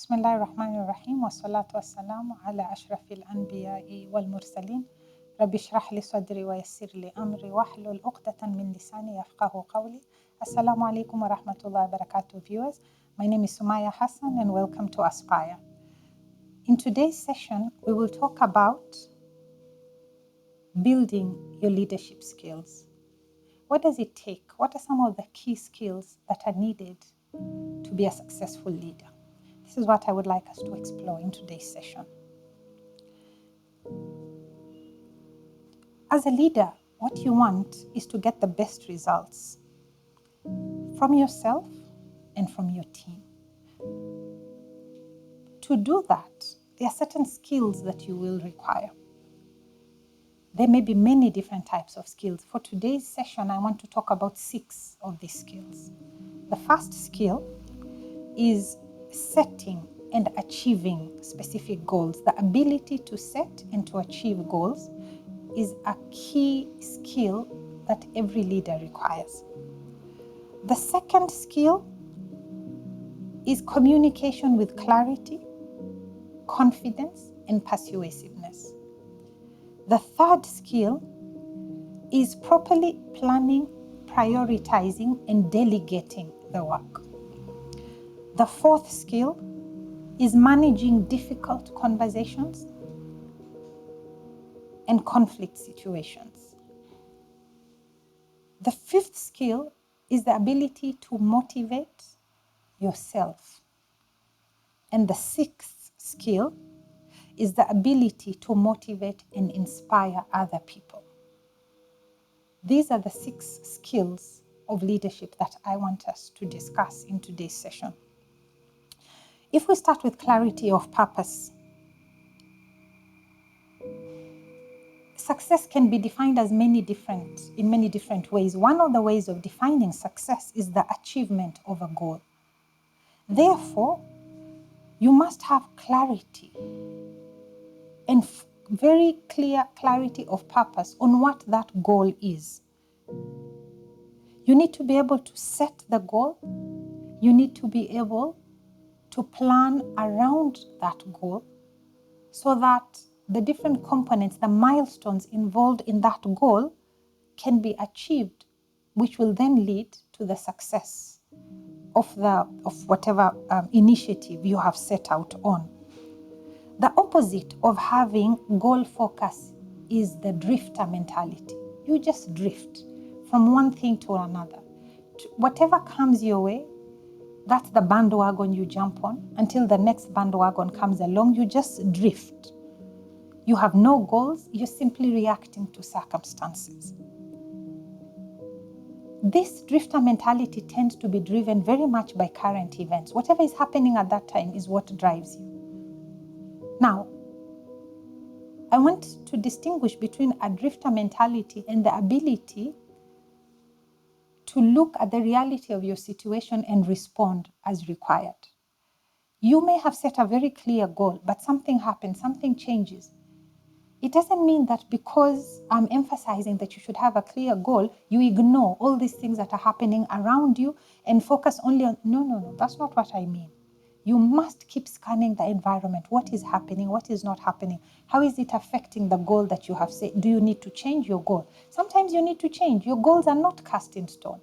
بسم الله الرحمن الرحيم والصلاة والسلام على أشرف الأنبياء والمرسلين رب اشرح لي صدري ويسر لي أمري واحلل عقدة من لساني يفقه قولي. Assalamu alaikum wa rahmatullahi wa barakatuh, viewers. My name is Sumayya Hassan and welcome to Aspire. In today's session, we will talk about building your leadership skills. What does it take? What are some of the key skills that are needed to be a successful leader? This is what I would like us to explore in today's session. As a leader, what you want is to get the best results from yourself and from your team. To do that, there are certain skills that you will require. There may be many different types of skills. For today's session, I want to talk about 6 of these skills. The first skill is setting and achieving specific goals. The ability to set and to achieve goals is a key skill that every leader requires. The second skill is communication with clarity, confidence, and persuasiveness. The third skill is properly planning, prioritizing, and delegating the work. The fourth skill is managing difficult conversations and conflict situations. The fifth skill is the ability to motivate yourself. And the sixth skill is the ability to motivate and inspire other people. These are the 6 skills of leadership that I want us to discuss in today's session. If we start with clarity of purpose, success can be defined as in many different ways. One of the ways of defining success is the achievement of a goal. Therefore, you must have clarity and very clear clarity of purpose on what that goal is. You need to be able to set the goal. You need to be able to plan around that goal so that the different components, the milestones involved in that goal can be achieved, which will then lead to the success of whatever initiative you have set out on. The opposite of having goal focus is the drifter mentality. You just drift from one thing to another. Whatever comes your way, that's the bandwagon you jump on until the next bandwagon comes along. You just drift. You have no goals. You're simply reacting to circumstances. This drifter mentality tends to be driven very much by current events. Whatever is happening at that time is what drives you. Now, I want to distinguish between a drifter mentality and the ability to look at the reality of your situation and respond as required. You may have set a very clear goal, but something happens, something changes. It doesn't mean that because I'm emphasizing that you should have a clear goal, you ignore all these things that are happening around you and focus only on, no, that's not what I mean. You must keep scanning the environment. What is happening? What is not happening? How is it affecting the goal that you have set? Do you need to change your goal? Sometimes you need to change. Your goals are not cast in stone.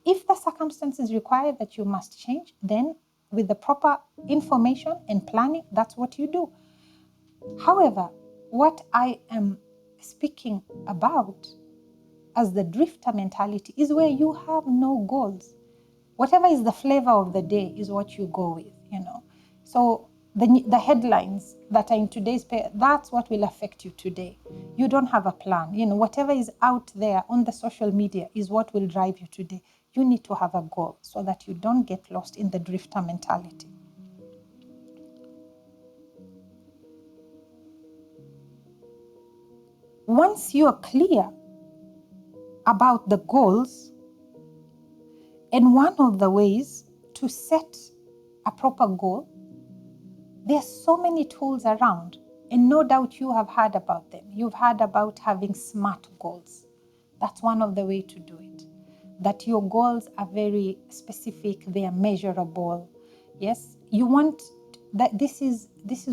If the circumstances require that you must change, then with the proper information and planning, that's what you do. However, what I am speaking about as the drifter mentality is where you have no goals. Whatever is the flavor of the day is what you go with, So the headlines that are in today's paper, that's what will affect you today. You don't have a plan. Whatever is out there on the social media is what will drive you today. You need to have a goal so that you don't get lost in the drifter mentality. Once you are clear about the goals, and one of the ways to set a proper goal, there are so many tools around, and no doubt you have heard about them. You've heard about having SMART goals. That's one of the ways to do it. That your goals are very specific, they are measurable. Yes, you want that this is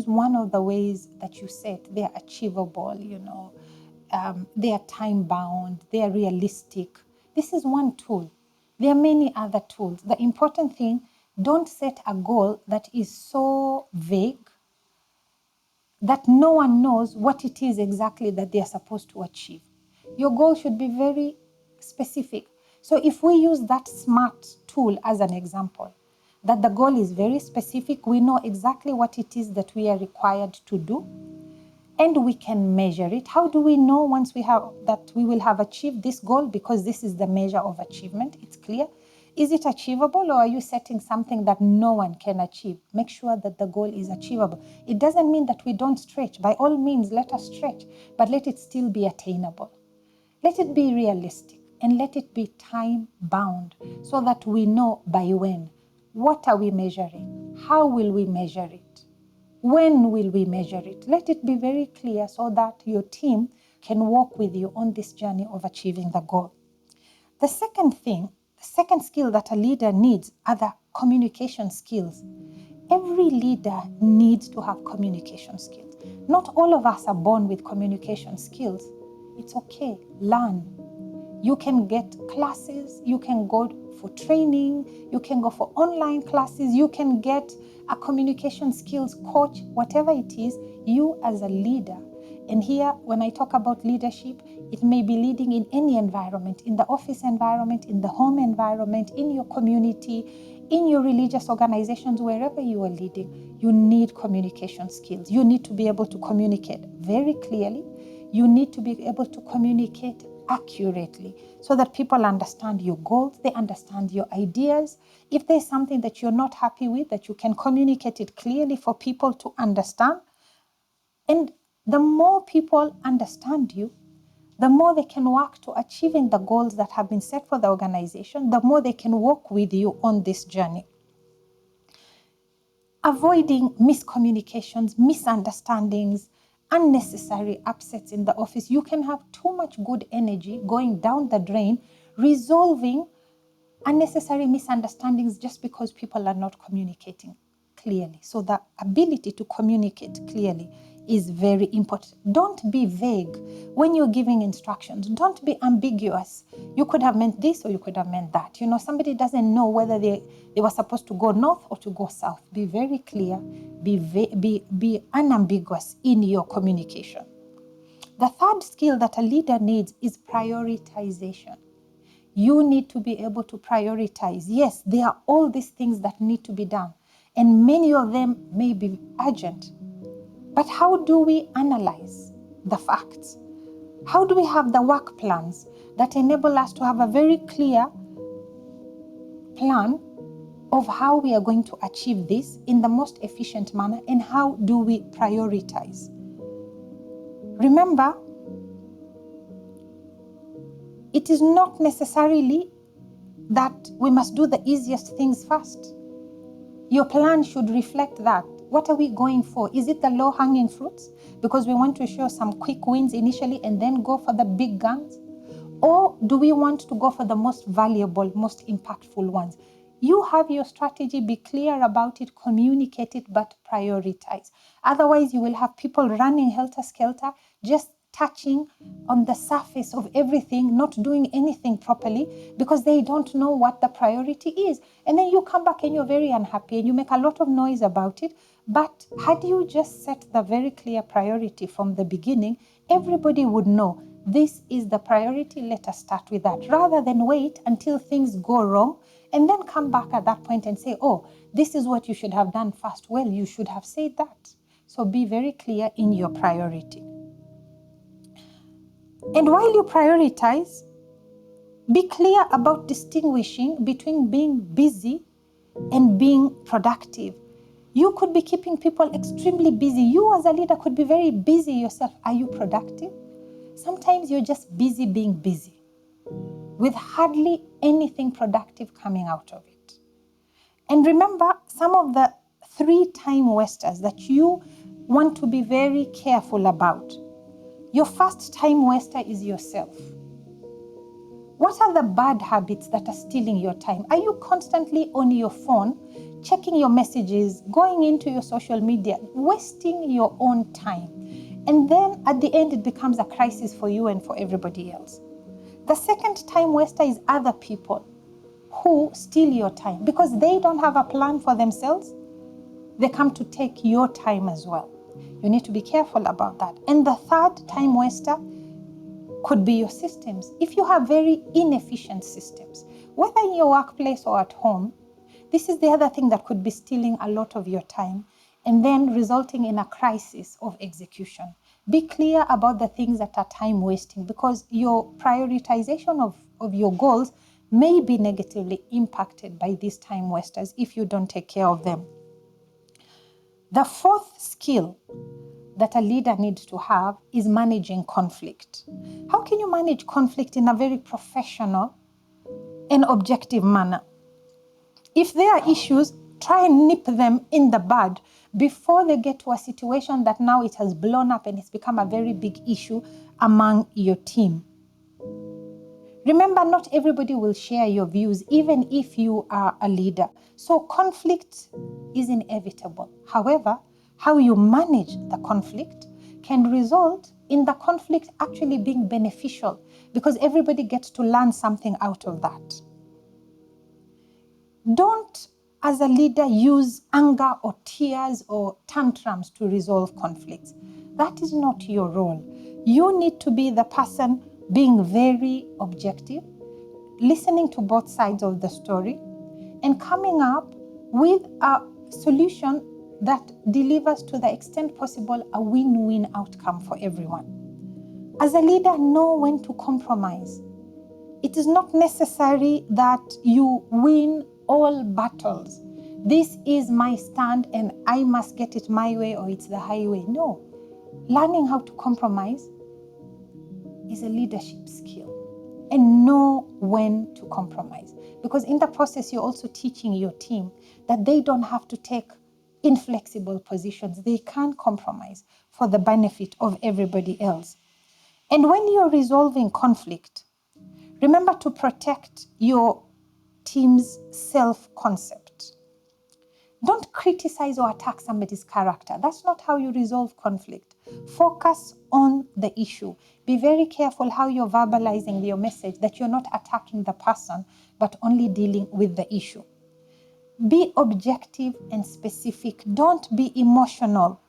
one of the ways that you set. They are achievable, they are time bound, they are realistic. This is one tool. There are many other tools. The important thing, don't set a goal that is so vague that no one knows what it is exactly that they are supposed to achieve. Your goal should be very specific. So if we use that SMART tool as an example, that the goal is very specific, we know exactly what it is that we are required to do, and we can measure it. How do we know once we have that we will have achieved this goal? Because this is the measure of achievement. It's clear. Is it achievable, or are you setting something that no one can achieve? Make sure that the goal is achievable. It doesn't mean that we don't stretch. By all means, let us stretch, but let it still be attainable. Let it be realistic, and let it be time bound, so that we know by when. What are we measuring? How will we measure it? When will we measure it? Let it be very clear so that your team can walk with you on this journey of achieving the goal. The second skill that a leader needs are the communication skills. Every leader needs to have communication skills. Not all of us are born with communication skills. It's okay. Learn. You can get classes, you can go for training, you can go for online classes, you can get a communication skills coach, whatever it is, you as a leader. And here, when I talk about leadership, it may be leading in any environment, in the office environment, in the home environment, in your community, in your religious organizations, wherever you are leading, you need communication skills. You need to be able to communicate very clearly. You need to be able to communicate accurately so that people understand your goals, they understand your ideas. If there's something that you're not happy with, that you can communicate it clearly for people to understand. And the more people understand you, the more they can work to achieving the goals that have been set for the organization, the more they can walk with you on this journey. Avoiding miscommunications, misunderstandings, unnecessary upsets in the office. You can have too much good energy going down the drain, resolving unnecessary misunderstandings just because people are not communicating clearly. So the ability to communicate clearly is very important. Don't be vague when you're giving instructions. Don't be ambiguous. You could have meant this or you could have meant that. Somebody doesn't know whether they were supposed to go north or to go south. Be very clear. Be unambiguous in your communication. The third skill that a leader needs is prioritization. You need to be able to prioritize. Yes, there are all these things that need to be done, and many of them may be urgent. But how do we analyze the facts? How do we have the work plans that enable us to have a very clear plan of how we are going to achieve this in the most efficient manner, and how do we prioritize? Remember, it is not necessarily that we must do the easiest things first. Your plan should reflect that. What are we going for? Is it the low-hanging fruits? Because we want to show some quick wins initially and then go for the big guns? Or do we want to go for the most valuable, most impactful ones? You have your strategy, be clear about it, communicate it, but prioritize. Otherwise, you will have people running helter-skelter, just touching on the surface of everything, not doing anything properly because they don't know what the priority is. And then you come back and you're very unhappy and you make a lot of noise about it. But had you just set the very clear priority from the beginning, everybody would know this is the priority, let us start with that, rather than wait until things go wrong and then come back at that point and say, oh, this is what you should have done first. Well, you should have said that. So be very clear in your priority. And while you prioritize, be clear about distinguishing between being busy and being productive. You could be keeping people extremely busy. You as a leader could be very busy yourself. Are you productive? Sometimes you're just busy being busy with hardly anything productive coming out of it. And remember, some of the 3 time wasters that you want to be very careful about. Your first time waster is yourself. What are the bad habits that are stealing your time? Are you constantly on your phone checking your messages, going into your social media, wasting your own time. And then at the end, it becomes a crisis for you and for everybody else. The second time waster is other people who steal your time because they don't have a plan for themselves. They come to take your time as well. You need to be careful about that. And the third time waster could be your systems. If you have very inefficient systems, whether in your workplace or at home, this is the other thing that could be stealing a lot of your time and then resulting in a crisis of execution. Be clear about the things that are time wasting because your prioritization of your goals may be negatively impacted by these time wasters if you don't take care of them. The fourth skill that a leader needs to have is managing conflict. How can you manage conflict in a very professional and objective manner? If there are issues, try and nip them in the bud before they get to a situation that now it has blown up and it's become a very big issue among your team. Remember, not everybody will share your views, even if you are a leader. So conflict is inevitable. However, how you manage the conflict can result in the conflict actually being beneficial because everybody gets to learn something out of that. Don't, as a leader, use anger or tears or tantrums to resolve conflicts. That is not your role. You need to be the person being very objective, listening to both sides of the story, and coming up with a solution that delivers to the extent possible a win-win outcome for everyone. As a leader, know when to compromise. It is not necessary that you win all battles. This is my stand and I must get it my way or it's the highway. No. Learning how to compromise is a leadership skill. And know when to compromise. Because in the process, you're also teaching your team that they don't have to take inflexible positions. They can compromise for the benefit of everybody else. And when you're resolving conflict, remember to protect your team's self-concept. Don't criticize or attack somebody's character. That's not how you resolve conflict. Focus on the issue. Be very careful how you're verbalizing your message, that you're not attacking the person, but only dealing with the issue. Be objective and specific. Don't be emotional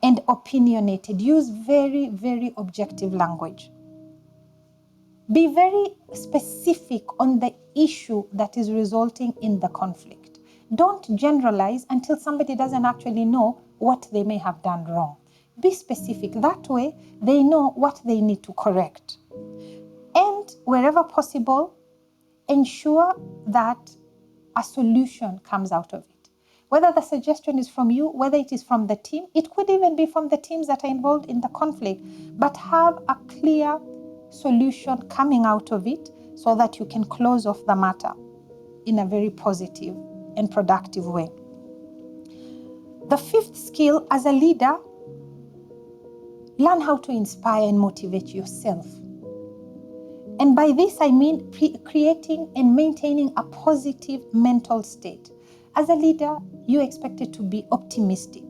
and opinionated. Use very, very objective language. Be very specific on the issue that is resulting in the conflict. Don't generalize until somebody doesn't actually know what they may have done wrong. Be specific. That way, they know what they need to correct. And wherever possible, ensure that a solution comes out of it. Whether the suggestion is from you, whether it is from the team, it could even be from the teams that are involved in the conflict, but have a clear solution coming out of it so that you can close off the matter in a very positive and productive way. The fifth skill as a leader, learn how to inspire and motivate yourself. And by this I mean creating and maintaining a positive mental state. As a leader, you're expected to be optimistic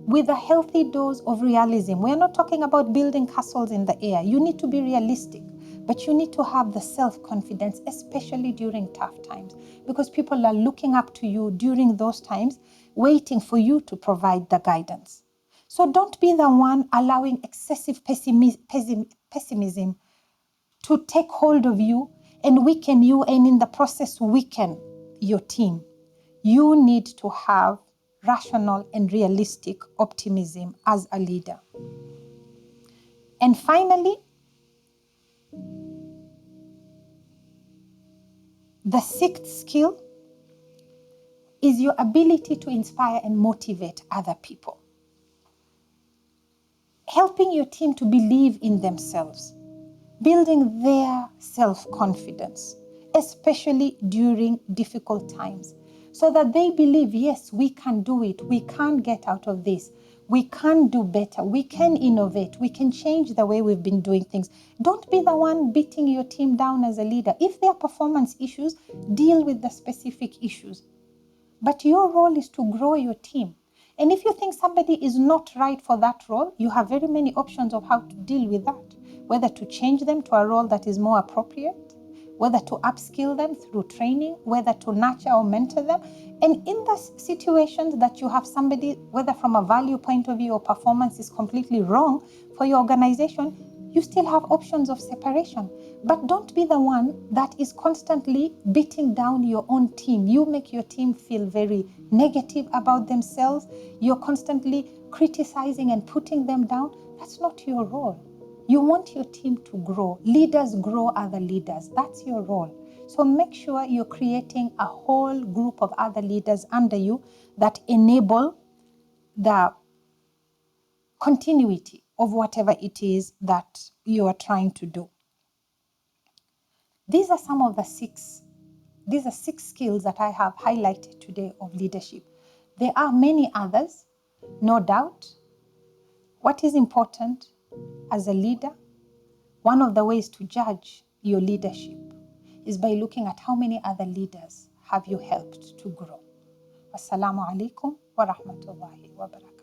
with a healthy dose of realism. We're not talking about building castles in the air. You need to be realistic, but you need to have the self-confidence, especially during tough times, because people are looking up to you during those times, waiting for you to provide the guidance. So don't be the one allowing excessive pessimism to take hold of you and weaken you, and in the process weaken your team. You need to have rational and realistic optimism as a leader. And finally, the sixth skill is your ability to inspire and motivate other people. Helping your team to believe in themselves, building their self-confidence, especially during difficult times, so that they believe, yes, we can do it, we can get out of this, we can do better, we can innovate, we can change the way we've been doing things. Don't be the one beating your team down as a leader. If there are performance issues, deal with the specific issues. But your role is to grow your team. And if you think somebody is not right for that role, you have very many options of how to deal with that. Whether to change them to a role that is more appropriate, whether to upskill them through training, whether to nurture or mentor them. And in the situations that you have somebody, whether from a value point of view or performance is completely wrong for your organization, you still have options of separation. But don't be the one that is constantly beating down your own team. You make your team feel very negative about themselves. You're constantly criticizing and putting them down. That's not your role. You want your team to grow. Leaders grow other leaders. That's your role. So make sure you're creating a whole group of other leaders under you that enable the continuity of whatever it is that you are trying to do. These are some of the six skills that I have highlighted today of leadership. There are many others, no doubt. What is important as a leader? One of the ways to judge your leadership is by looking at how many other leaders have you helped to grow. Wassalamu alaikum wa rahmatullahi wa barakatuh.